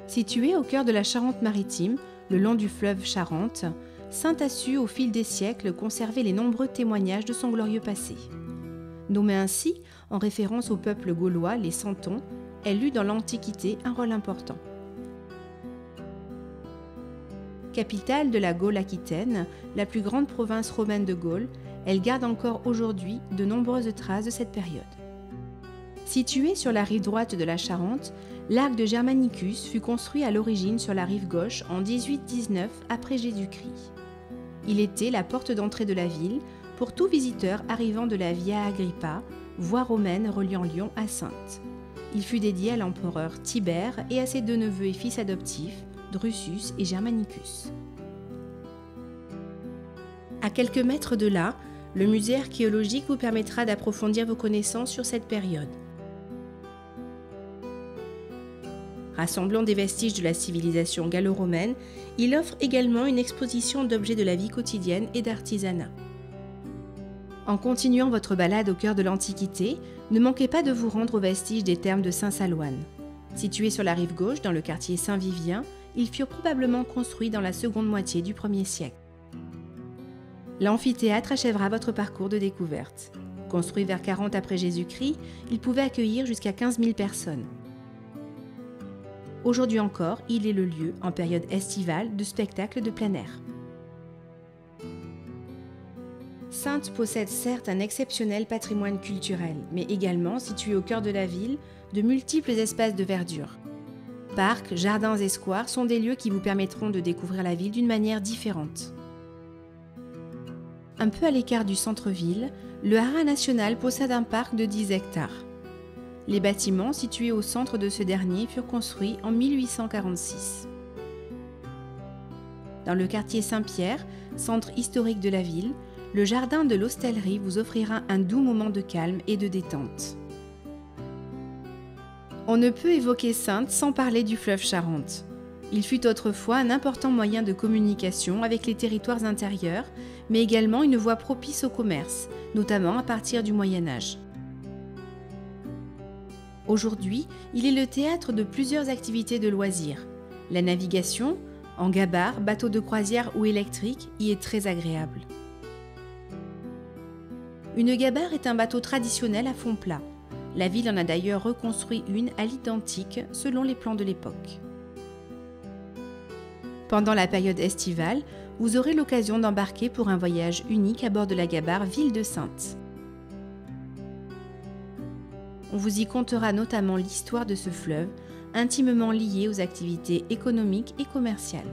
Situé au cœur de la Charente-Maritime, le long du fleuve Charente, Saintes a su, au fil des siècles, conserver les nombreux témoignages de son glorieux passé. Nommée ainsi, en référence au peuple gaulois, les Santons, elle eut dans l'Antiquité un rôle important. Capitale de la Gaule aquitaine, la plus grande province romaine de Gaule, elle garde encore aujourd'hui de nombreuses traces de cette période. Située sur la rive droite de la Charente, l'arc de Germanicus fut construit à l'origine sur la rive gauche en 1819 après Jésus-Christ. Il était la porte d'entrée de la ville pour tout visiteur arrivant de la Via Agrippa, voie romaine reliant Lyon à Saintes. Il fut dédié à l'empereur Tibère et à ses deux neveux et fils adoptifs, Drusus et Germanicus. À quelques mètres de là, le musée archéologique vous permettra d'approfondir vos connaissances sur cette période. Rassemblant des vestiges de la civilisation gallo-romaine, il offre également une exposition d'objets de la vie quotidienne et d'artisanat. En continuant votre balade au cœur de l'Antiquité, ne manquez pas de vous rendre aux vestiges des thermes de Saint-Saloine. Situés sur la rive gauche, dans le quartier Saint-Vivien, ils furent probablement construits dans la seconde moitié du 1er siècle. L'amphithéâtre achèvera votre parcours de découverte. Construit vers 40 après Jésus-Christ, il pouvait accueillir jusqu'à 15 000 personnes. Aujourd'hui encore, il est le lieu, en période estivale, de spectacles de plein air. Saintes possède certes un exceptionnel patrimoine culturel, mais également, situé au cœur de la ville, de multiples espaces de verdure. Parcs, jardins et squares sont des lieux qui vous permettront de découvrir la ville d'une manière différente. Un peu à l'écart du centre-ville, le Haras national possède un parc de 10 hectares. Les bâtiments situés au centre de ce dernier furent construits en 1846. Dans le quartier Saint-Pierre, centre historique de la ville, le jardin de l'Hostellerie vous offrira un doux moment de calme et de détente. On ne peut évoquer Saintes sans parler du fleuve Charente. Il fut autrefois un important moyen de communication avec les territoires intérieurs, mais également une voie propice au commerce, notamment à partir du Moyen Âge. Aujourd'hui, il est le théâtre de plusieurs activités de loisirs. La navigation, en gabar, bateau de croisière ou électrique, y est très agréable. Une gabar est un bateau traditionnel à fond plat. La ville en a d'ailleurs reconstruit une à l'identique selon les plans de l'époque. Pendant la période estivale, vous aurez l'occasion d'embarquer pour un voyage unique à bord de la gabar Ville de Saintes. On vous y contera notamment l'histoire de ce fleuve, intimement lié aux activités économiques et commerciales.